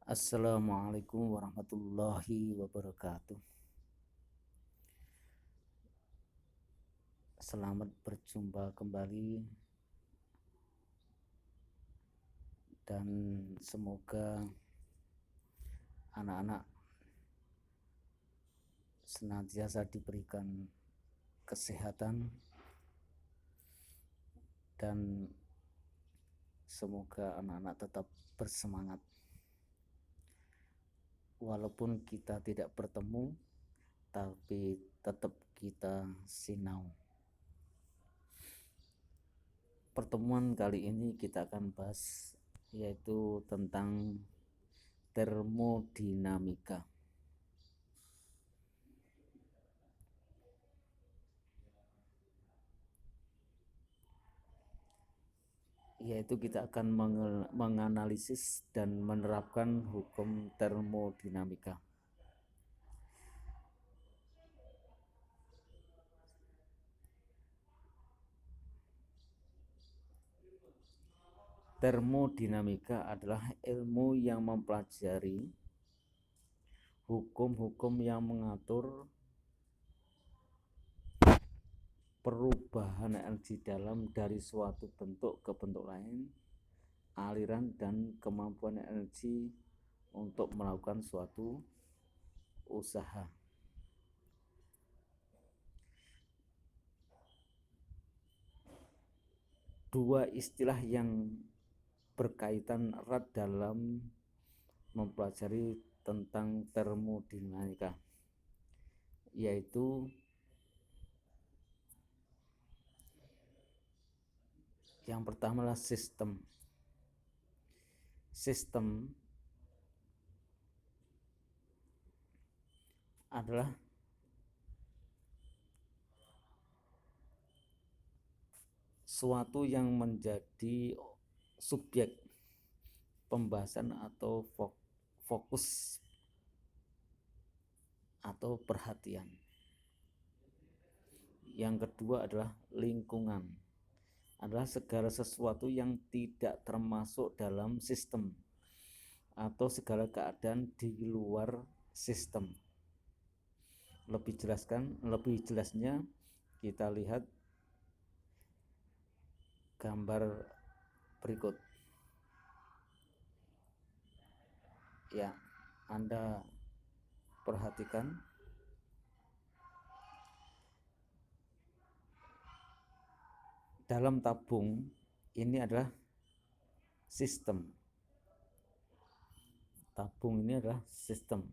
Assalamualaikum warahmatullahi wabarakatuh. Selamat berjumpa kembali dan semoga anak-anak senantiasa diberikan kesehatan dan semoga anak-anak tetap bersemangat. Walaupun kita tidak bertemu, tapi tetap kita sinau. Pertemuan kali ini kita akan bahas yaitu tentang termodinamika. Yaitu kita akan menganalisis dan menerapkan hukum termodinamika. Termodinamika adalah ilmu yang mempelajari hukum-hukum yang mengatur perubahan energi dalam dari suatu bentuk ke bentuk lain, aliran dan kemampuan energi untuk melakukan suatu usaha. Dua istilah yang berkaitan erat dalam mempelajari tentang termodinamika, yaitu yang pertama adalah sistem. Sistem adalah suatu yang menjadi subjek pembahasan atau fokus atau perhatian. Yang kedua adalah lingkungan, adalah segala sesuatu yang tidak termasuk dalam sistem atau segala keadaan di luar sistem. Lebih jelasnya kita lihat gambar berikut. Ya, Anda perhatikan dalam tabung ini adalah sistem. Tabung ini adalah sistem.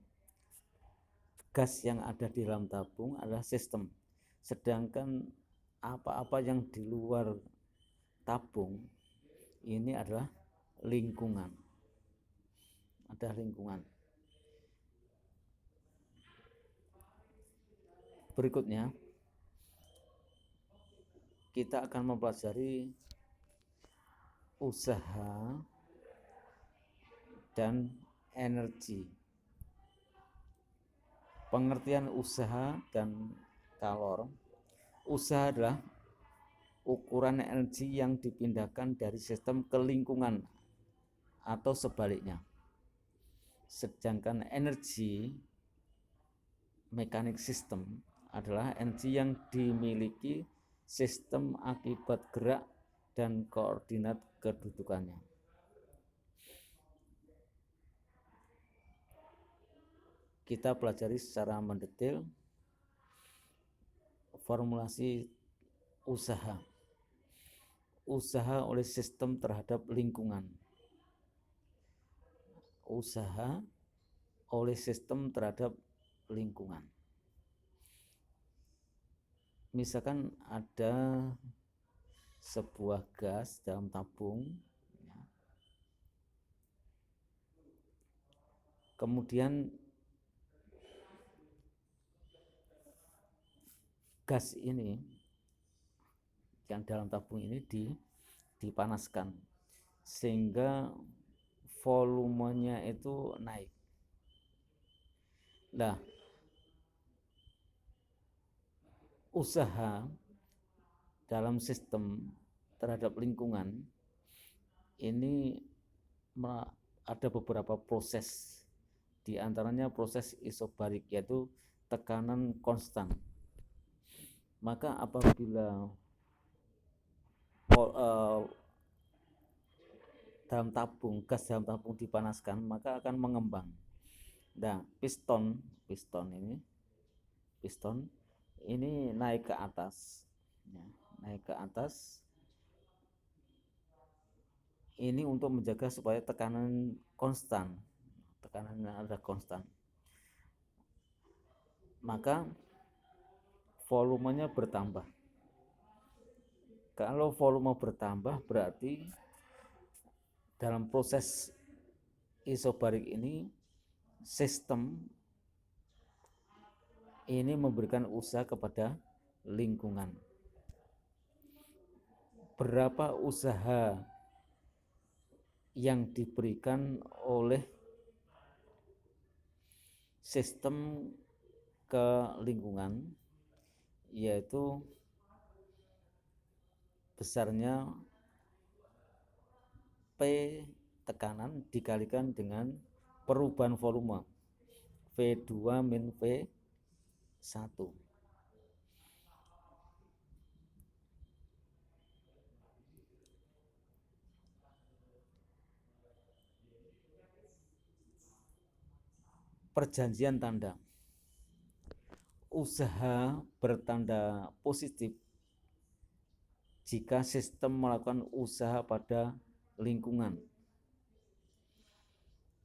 Gas yang ada di dalam tabung adalah sistem. Sedangkan apa-apa yang di luar tabung ini adalah lingkungan. Ada lingkungan. Berikutnya kita akan mempelajari usaha dan energi. Pengertian usaha dan kalor. Usaha adalah ukuran energi yang dipindahkan dari sistem ke lingkungan atau sebaliknya. Sedangkan energi mekanik sistem adalah energi yang dimiliki sistem akibat gerak dan koordinat kedudukannya. Kita pelajari secara mendetail formulasi usaha. Usaha oleh sistem terhadap lingkungan. Usaha oleh sistem terhadap lingkungan. Misalkan ada sebuah gas dalam tabung, kemudian gas ini yang dalam tabung ini dipanaskan sehingga volumenya itu naik. Nah, usaha dalam sistem terhadap lingkungan ini ada beberapa proses, di antaranya proses isobarik, yaitu tekanan konstan. Maka apabila gas dalam tabung dipanaskan, maka akan mengembang. Nah, piston ini naik ke atas, ya, naik ke atas. Ini untuk menjaga supaya tekanannya ada konstan. Maka volumenya bertambah. Kalau volume bertambah, berarti dalam proses isobarik ini sistem ini memberikan usaha kepada lingkungan. Berapa usaha yang diberikan oleh sistem ke lingkungan, yaitu besarnya P tekanan dikalikan dengan perubahan volume V2 min V1. Perjanjian tanda. Usaha bertanda positif jika sistem melakukan usaha pada lingkungan.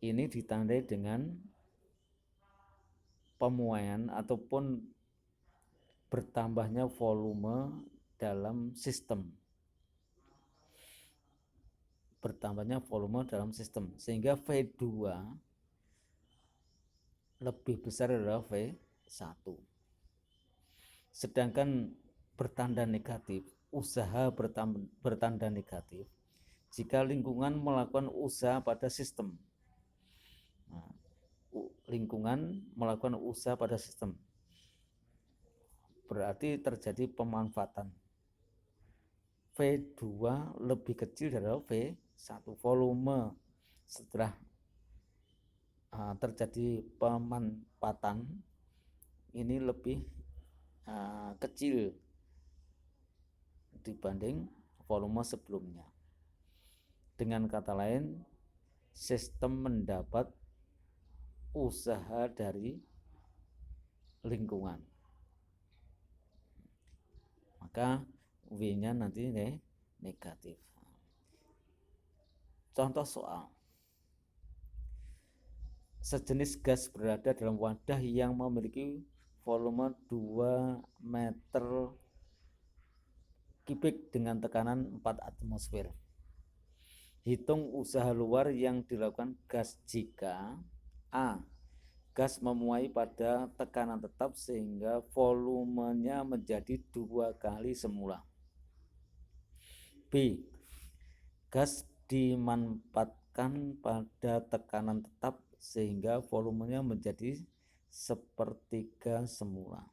Ini ditandai dengan pemuaian ataupun bertambahnya volume dalam sistem. Sehingga V2 lebih besar dari V1. Sedangkan bertanda negatif, usaha bertanda negatif jika lingkungan melakukan usaha pada sistem. Nah, lingkungan melakukan usaha pada sistem, berarti terjadi pemanfaatan. V2 lebih kecil dari V1. Volume setelah terjadi pemanfaatan ini lebih kecil dibanding volume sebelumnya. Dengan kata lain, sistem mendapat usaha dari lingkungan. Maka W-nya nanti negatif. Contoh soal. Sejenis gas berada dalam wadah yang memiliki volume 2 meter kubik dengan tekanan 4 atmosfer. Hitung usaha luar yang dilakukan gas jika A. Gas memuai pada tekanan tetap sehingga volumenya menjadi 2 kali semula. B. Gas dimanfaatkan pada tekanan tetap sehingga volumenya menjadi sepertiga semula.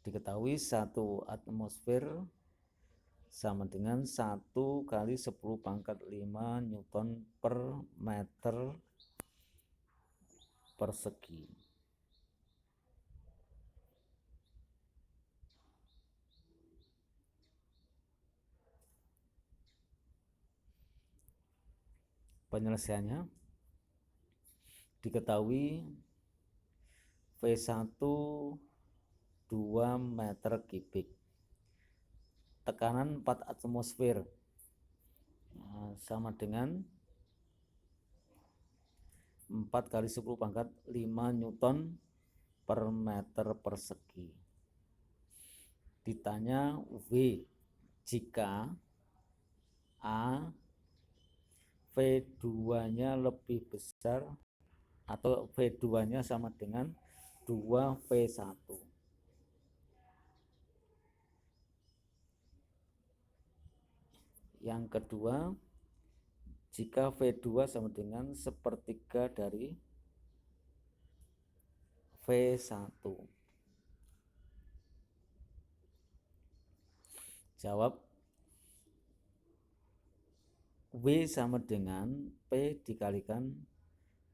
Diketahui 1 atmosfer sama dengan 1 kali 10⁵ Newton per meter persegi. Penyelesaiannya diketahui V1 2 meter kubik, tekanan 4 atmosfer sama dengan 4 kali 10⁵ Newton per meter persegi. Ditanya V jika A. V2-nya lebih besar atau V2-nya sama dengan 2 V1. Yang kedua, jika V2 sama dengan sepertiga dari V1. Jawab. W sama dengan P dikalikan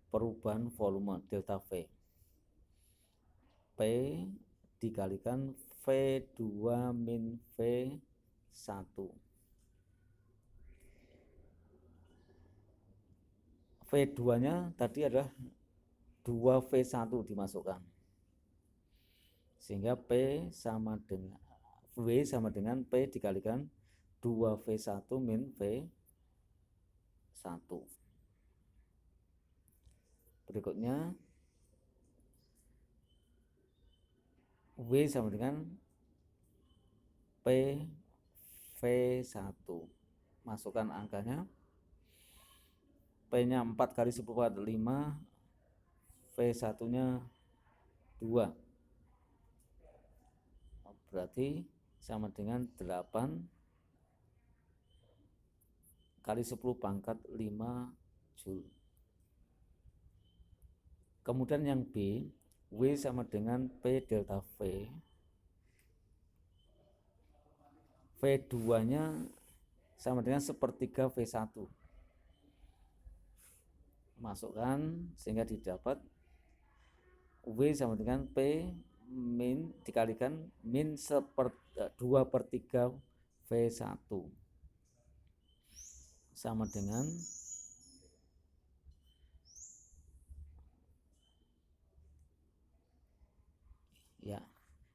perubahan volume delta V. P dikalikan V2 min V1. V2-nya tadi adalah 2V1 dimasukkan. Sehingga P sama dengan W sama dengan P dikalikan 2V1 min V1. Berikutnya W sama dengan P V1. Masukkan angkanya. P-nya 4 kali 10 pangkat 5, V1-nya 2. Berarti sama dengan 8 kali 10 pangkat 5 Joule. Kemudian yang B, W sama dengan P delta V. V2-nya sama dengan sepertiga V1. Masukkan sehingga didapat W sama dengan P min dikalikan min 2/3 V1 sama dengan ya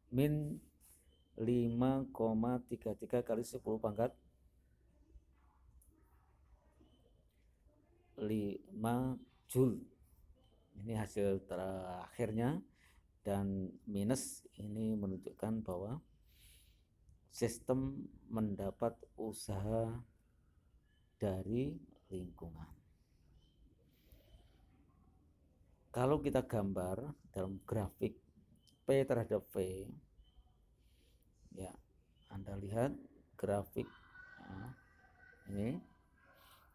min 5,33 kali 10 pangkat 5 Joule. Ini hasil terakhirnya, dan minus ini menunjukkan bahwa sistem mendapat usaha dari lingkungan. Kalau kita gambar dalam grafik P terhadap V, ya Anda lihat grafik ini,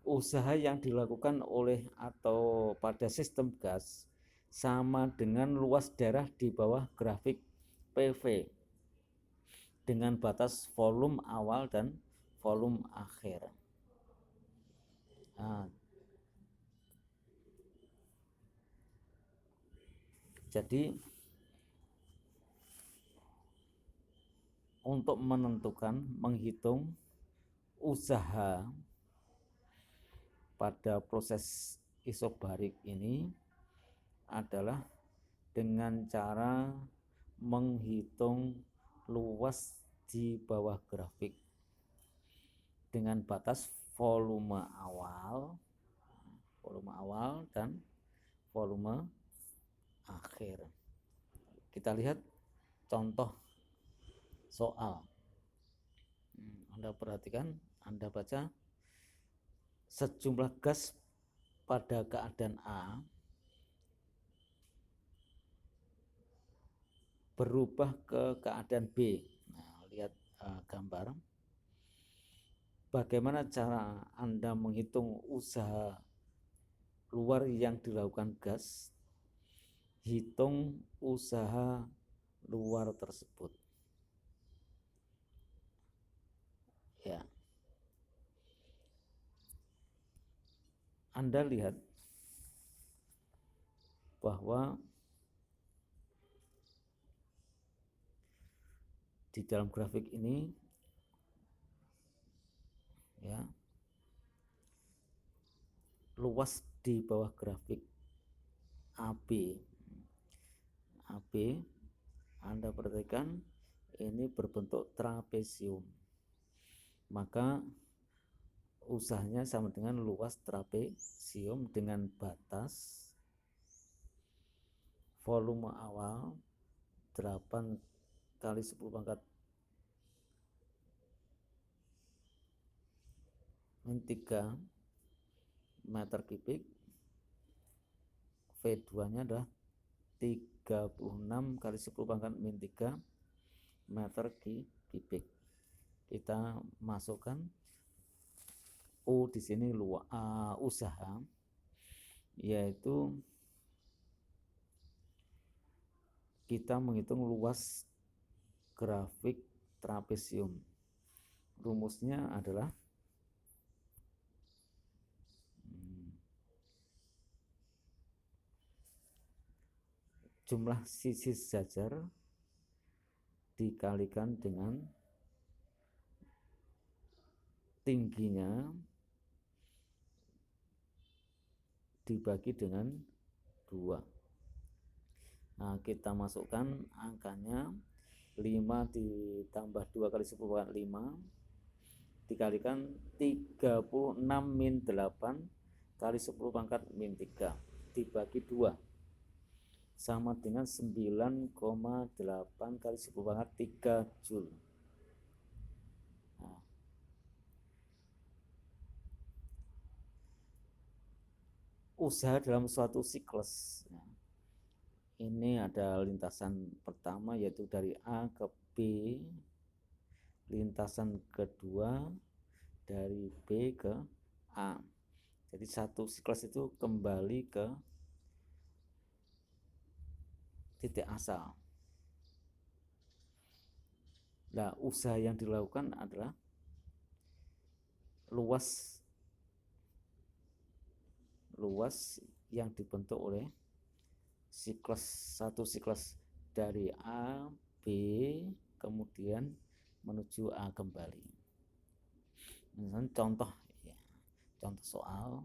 usaha yang dilakukan oleh atau pada sistem gas sama dengan luas daerah di bawah grafik PV dengan batas volume awal dan volume akhir. Nah, jadi untuk menghitung usaha pada proses isobarik ini adalah dengan cara menghitung luas di bawah grafik dengan batas volume awal dan volume akhir. Kita lihat contoh soal. Anda perhatikan, Anda baca, sejumlah gas pada keadaan A berubah ke keadaan B. Nah, lihat gambar. Bagaimana cara Anda menghitung usaha luar yang dilakukan gas? Hitung usaha luar tersebut. Ya. Anda lihat bahwa di dalam grafik ini ya, luas di bawah grafik AB Anda perhatikan ini berbentuk trapesium, maka usahanya sama dengan luas trapesium dengan batas volume awal 8 kali 10 pangkat min 3 meter kubik, V2-nya adalah 36 kali 10 pangkat min 3 meter kubik. Kita masukkan U di sini usaha, yaitu kita menghitung luas grafik trapesium. Rumusnya adalah jumlah sisi sejajar dikalikan dengan tingginya dibagi dengan 2. Nah, kita masukkan angkanya 5 ditambah 2 kali 10 pangkat 5 dikalikan 36 min 8 kali 10 pangkat min 3 dibagi 2 sama dengan 9,8 kali 10 pangkat 3 Joule. Nah, usaha dalam suatu siklus. Nah, ini ada lintasan pertama yaitu dari A ke B, lintasan kedua dari B ke A. Jadi satu siklus itu kembali ke titik asal. Nah, usaha yang dilakukan adalah luas yang dibentuk oleh satu siklus dari A, B, kemudian menuju A kembali. Misalnya contoh soal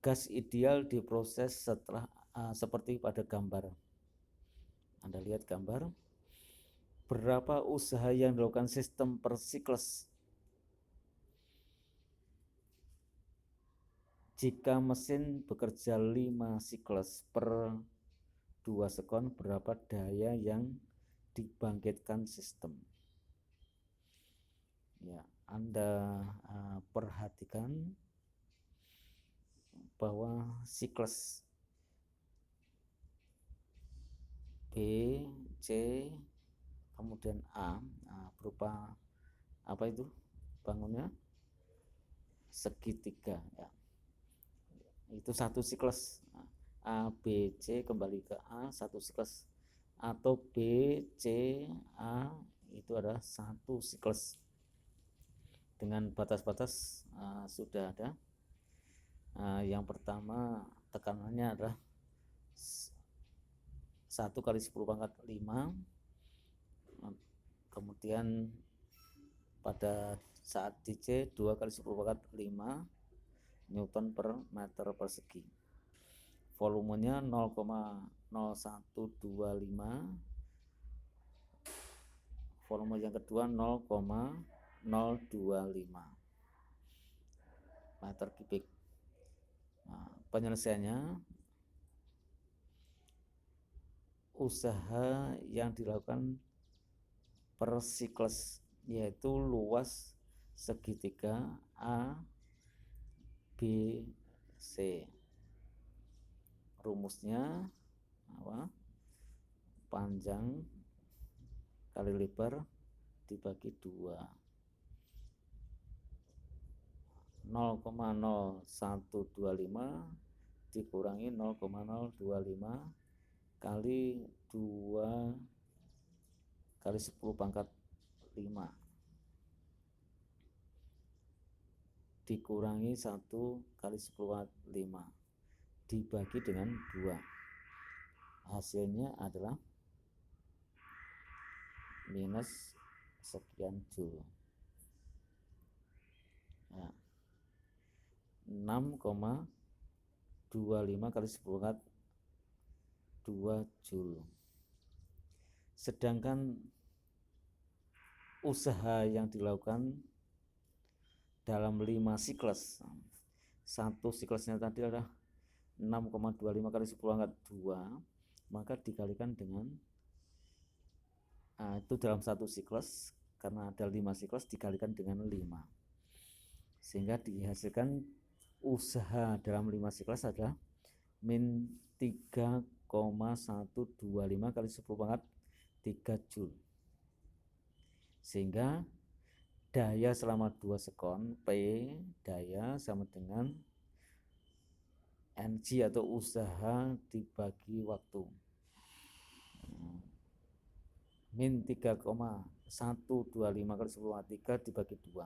gas ideal diproses setelah seperti pada gambar. Anda lihat gambar. Berapa usaha yang dilakukan sistem per siklus? Jika mesin bekerja 5 siklus per 2 sekon, berapa daya yang dibangkitkan sistem? Ya, Anda perhatikan bahwa siklus B, C, kemudian A berupa apa itu bangunnya? Segitiga ya. Itu satu siklus. A, B, C kembali ke A, satu siklus. Atau B, C, A itu adalah satu siklus. Dengan batas-batas sudah ada. Yang pertama tekanannya adalah 1 kali 10 pangkat 5. Kemudian pada saat di C 2 kali 10 pangkat 5 Newton per meter persegi. Volumenya 0,0125. Volume yang kedua 0,025 meter kubik. Nah, penyelesaiannya usaha yang dilakukan per siklus yaitu luas segitiga A, B, C. Rumusnya apa? Panjang kali lebar dibagi 2. 0,0125 dikurangi 0,025 kali 2 kali 10 pangkat 5 dikurangi 1 kali 10 pangkat 5 dibagi dengan 2. Hasilnya adalah minus sekian Joule. Ya. 6,25 kali 10 pangkat 2 Joule. Sedangkan usaha yang dilakukan dalam 5 siklus, satu siklusnya tadi adalah 6,25 kali 10 pangkat 2, maka dikalikan dengan itu dalam satu siklus, karena ada 5 siklus dikalikan dengan 5, sehingga dihasilkan usaha dalam 5 siklus adalah min 3,125 kali 10 pangkat 3 Joule. Sehingga daya selama 2 sekon, P daya sama dengan NG atau usaha dibagi waktu. Min 3,125 kali 10 pangkat 3 dibagi 2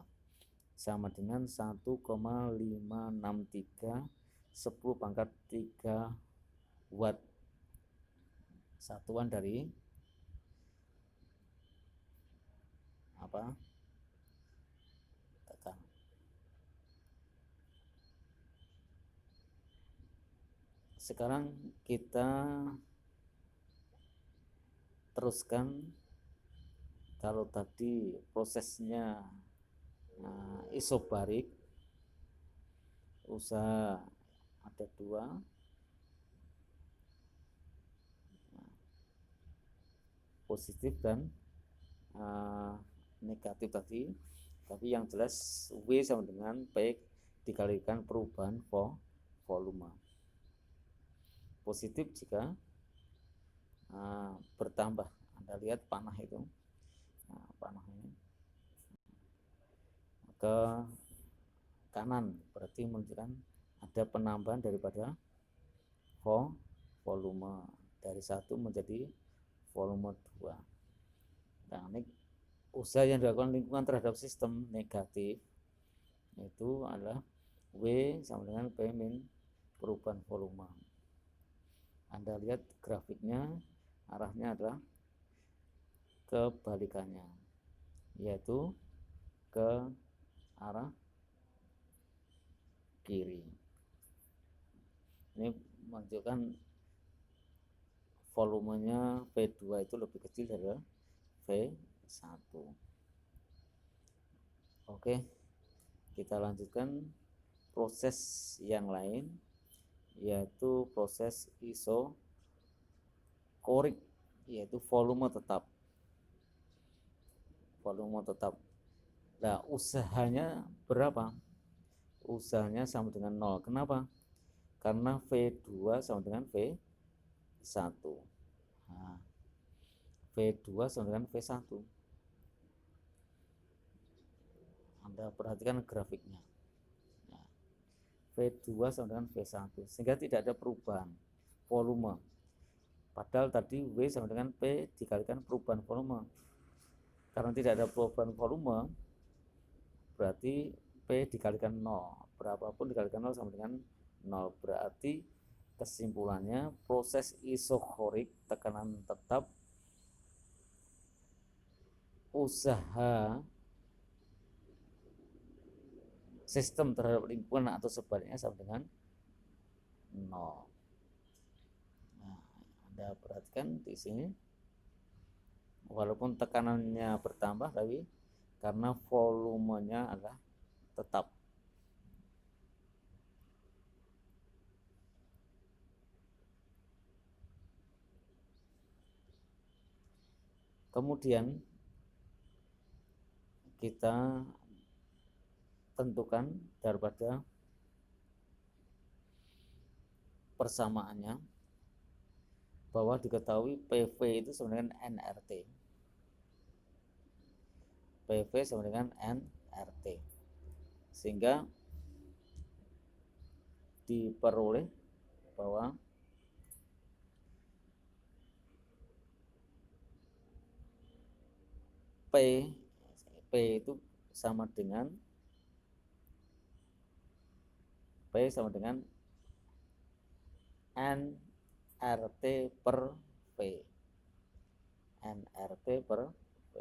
sama dengan 1,563 10 pangkat 3 watt. satuan dari apa? Tekanan. Sekarang kita teruskan. Kalau tadi prosesnya isobarik, usaha ada dua, positif dan negatif tadi. Tapi yang jelas W sama dengan P dikalikan perubahan volume. Positif jika bertambah. Anda lihat panah itu, panah ini ke kanan berarti menunjukkan ada penambahan daripada volume dari 1 menjadi volume 2. Nah, ini usaha yang dilakukan lingkungan terhadap sistem negatif itu adalah W sama dengan P min perubahan volume. Anda lihat grafiknya arahnya adalah kebalikannya, yaitu ke arah kiri. Ini menunjukkan volumenya V2 itu lebih kecil dari V1. Oke, kita lanjutkan proses yang lain, yaitu proses isokorik, yaitu volume tetap. Nah, usahanya berapa? Usahanya sama dengan 0. Kenapa? Karena V2 sama dengan V1. Nah, V2 sama dengan V1. Anda perhatikan grafiknya. Nah, V2 sama dengan V1, sehingga tidak ada perubahan volume. Padahal tadi W sama dengan P dikalikan perubahan volume. Karena tidak ada perubahan volume, berarti P dikalikan 0. Berapapun dikalikan 0 sama dengan 0. Berarti kesimpulannya proses isokorik tekanan tetap usaha sistem terhadap lingkungan atau sebaliknya sama dengan 0. Nah, Anda perhatikan di sini, walaupun tekanannya bertambah, tapi karena volumenya adalah tetap. Kemudian kita tentukan daripada persamaannya, bahwa diketahui PV itu sama dengan nRT. PV sama dengan nRT. Sehingga diperoleh bahwa P itu sama dengan nRT per V. nRT per V.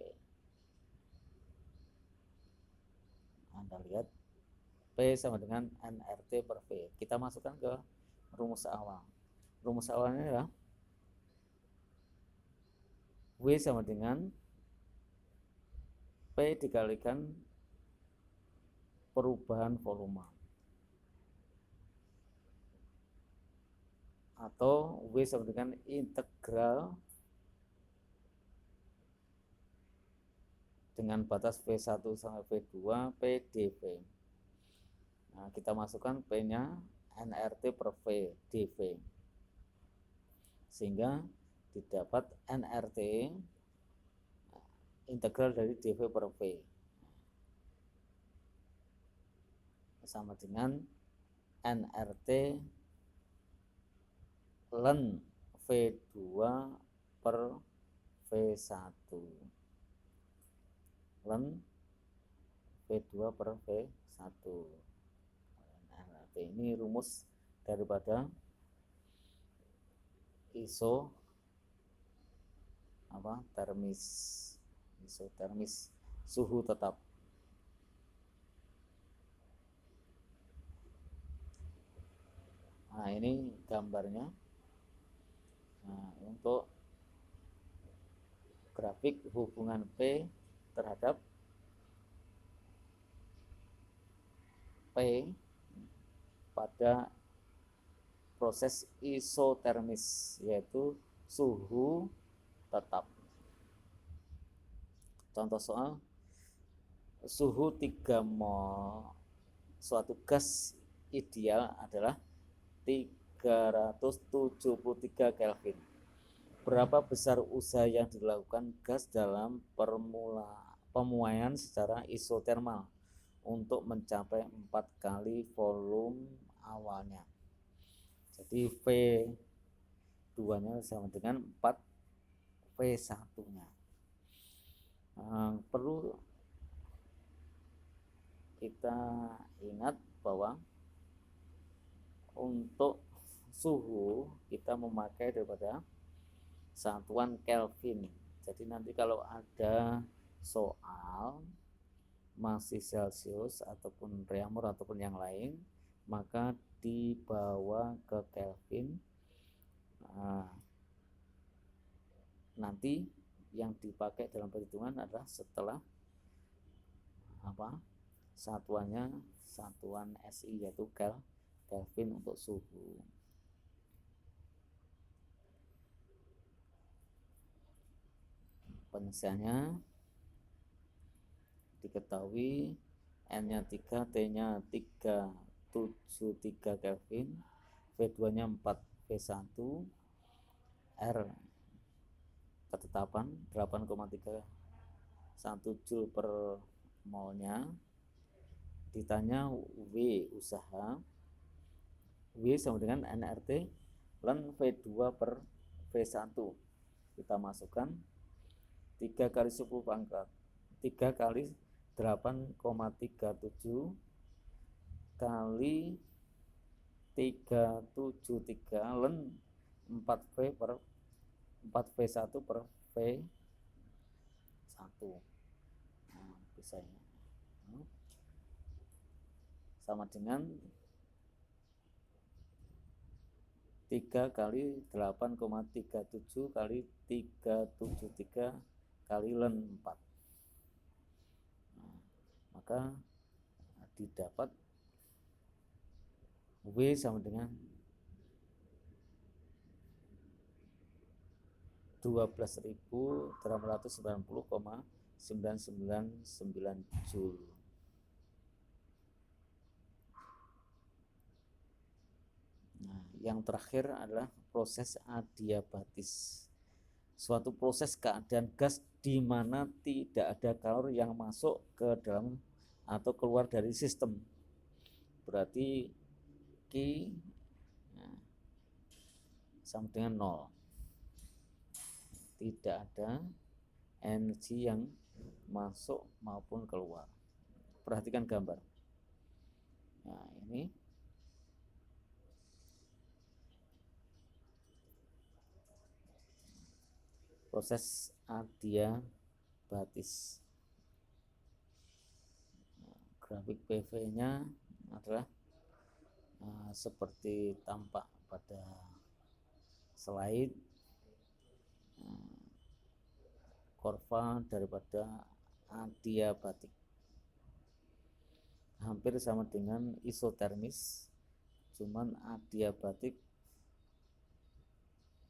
Anda lihat P sama dengan nRT per V. Kita masukkan ke rumus awal. Rumus awalnya adalah W sama dengan P dikalikan perubahan volume, atau W sama dengan integral dengan batas V1 sampai V2 P dV. Nah, kita masukkan P-nya nRT per V dV, sehingga didapat nRT integral dari dV per V sama dengan nRT ln V2 per V1 ln V2 per V1. nRT ini rumus daripada isokorik. termis, isotermis, suhu tetap. Nah, ini gambarnya. Nah, untuk grafik hubungan P terhadap P pada proses isotermis, yaitu suhu tetap. Contoh soal, suhu 3 mol suatu gas ideal adalah 373 Kelvin. Berapa besar usaha yang dilakukan gas dalam pemuaian secara isotermal untuk mencapai 4 kali volume awalnya. Jadi V2-nya sama dengan 4 V1-nya. Perlu kita ingat bahwa untuk suhu kita memakai daripada satuan Kelvin. Jadi nanti kalau ada soal masih Celcius ataupun Reaumur ataupun yang lain, maka dibawa ke Kelvin. Nanti yang dipakai dalam perhitungan adalah setelah satuannya satuan SI, yaitu Kelvin untuk suhu. Penyelesaiannya diketahui N-nya 3, T-nya 373 Kelvin, V2-nya 4 V1, R ketetapan 8,31 Joule per molnya. Ditanya W usaha, W sama dengan nRT ln V2 per V1. Kita masukkan 3 kali 10 pangkat 3 kali 8,37 kali 373 ln 4V per 4V1 per V1. Nah, bisa ya. Sama dengan 3 kali 8,37 kali 373 kali ln 4. Nah, maka didapat W sama dengan 12.890,999 Joule. Nah, yang terakhir adalah proses adiabatis. Suatu proses keadaan gas di mana tidak ada kalor yang masuk ke dalam atau keluar dari sistem. Berarti Q sama dengan 0. Tidak ada energi yang masuk maupun keluar. Perhatikan gambar. Nah, ini proses adiabatis. Grafik PV-nya adalah seperti tampak pada slide. Kurva daripada adiabatik hampir sama dengan isotermis, cuman adiabatik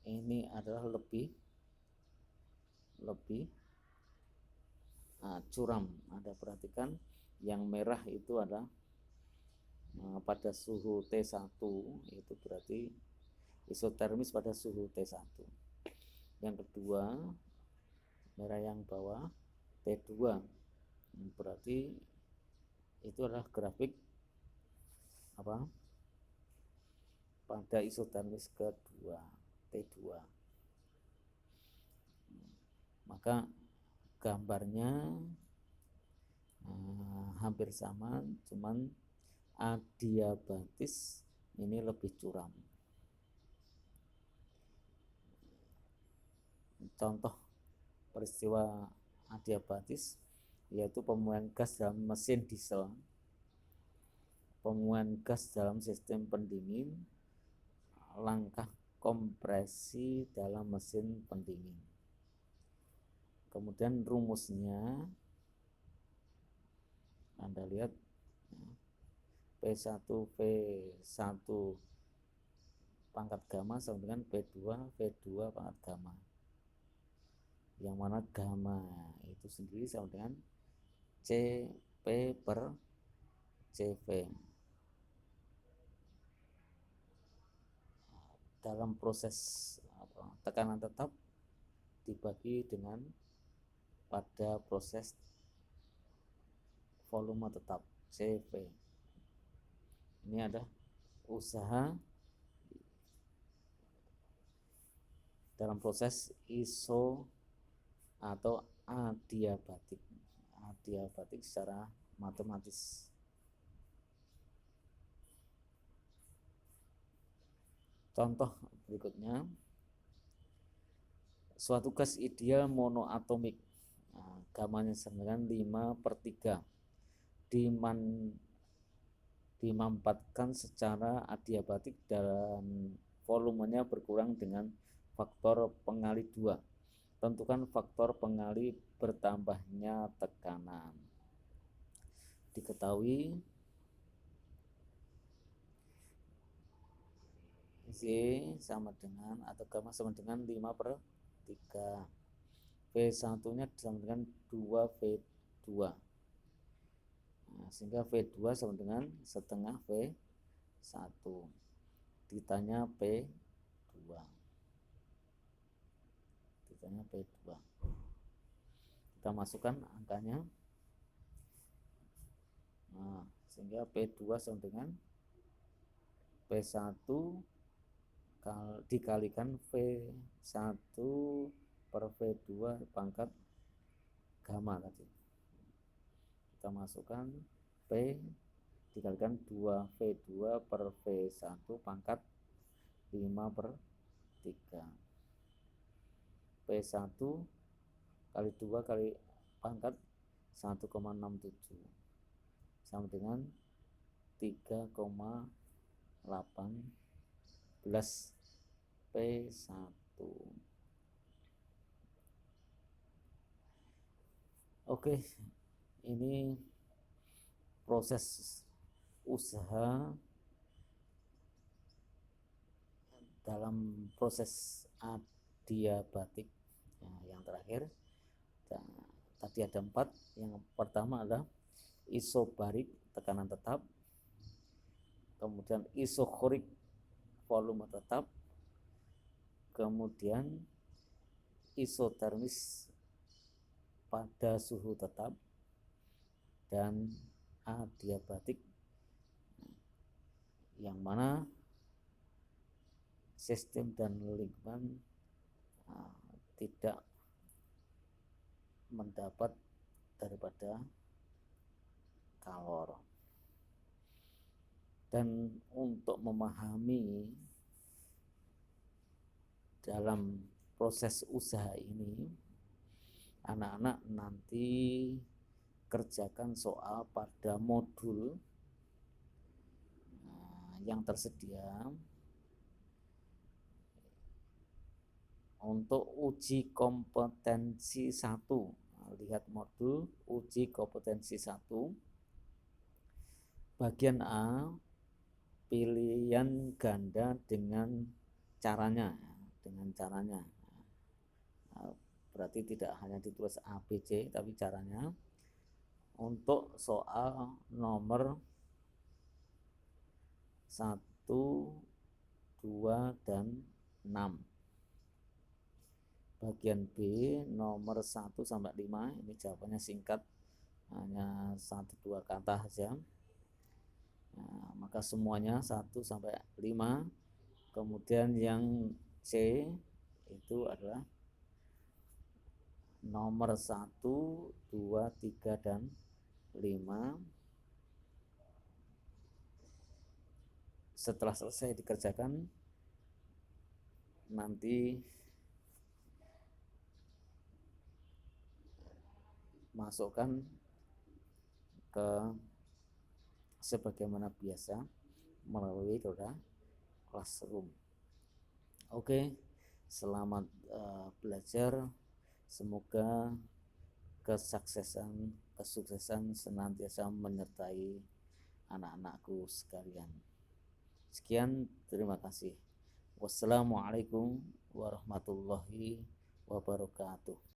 ini adalah lebih curam. Anda perhatikan yang merah itu adalah pada suhu T1, itu berarti isotermis pada suhu T1. Yang kedua, merah yang bawah T2, berarti itu adalah grafik pada isotermis kedua T2. Maka gambarnya hampir sama, cuman adiabatis ini lebih curam. Contoh peristiwa adiabatis, yaitu pemuaian gas dalam mesin diesel, pemuaian gas dalam sistem pendingin, langkah kompresi dalam mesin pendingin. Kemudian rumusnya Anda lihat, P1 V1 pangkat gamma sama dengan P2 V2 pangkat gamma, yang mana gamma itu sendiri sama dengan CP per CV. Dalam proses tekanan tetap dibagi dengan pada proses volume tetap CV. Ini ada usaha dalam proses iso atau adiabatik. Adiabatik secara matematis. Contoh berikutnya, suatu gas ideal monoatomik, gamanya sama dengan 5/3, dimanfaatkan secara adiabatik dan volumenya berkurang dengan faktor pengali 2. Tentukan faktor pengali bertambahnya tekanan. Diketahui Z sama dengan atau gamma sama dengan 5/3. V1 nya sama dengan 2V2. Sehingga V2 sama dengan setengah V1 ditanya P2. Kita masukkan angkanya, sehingga P2 sama dengan P1 dikalikan V1 per V2 pangkat gamma tadi. Kita masukkan P dikalikan 2V2 per V1 pangkat 5/3. P1 kali 2 kali pangkat 1,67 sama dengan 3,18 P1. Oke, ini proses usaha dalam proses adiabatik. Yang terakhir tadi ada 4. Yang pertama adalah isobarik tekanan tetap, kemudian isokorik volume tetap, kemudian isotermis pada suhu tetap, dan adiabatik yang mana sistem dan lingkungan tidak mendapat daripada kalor. Dan untuk memahami dalam proses usaha ini, anak-anak nanti kerjakan soal pada modul yang tersedia untuk uji kompetensi 1. Lihat modul uji kompetensi 1 bagian A, pilihan ganda dengan caranya. Berarti tidak hanya ditulis A, B, C, tapi caranya. Untuk soal nomor 1, 2, dan 6. Bagian B nomor 1 sampai 5, ini jawabannya singkat, hanya 1-2 kata saja. Maka semuanya 1 sampai 5. Kemudian yang C itu adalah nomor 1, 2, 3, dan 5. Setelah selesai dikerjakan, nanti masukkan ke sebagaimana biasa melalui roda classroom. Oke, selamat belajar. Semoga kesuksesan senantiasa menyertai anak-anakku sekalian. Sekian, terima kasih. Wassalamualaikum warahmatullahi wabarakatuh.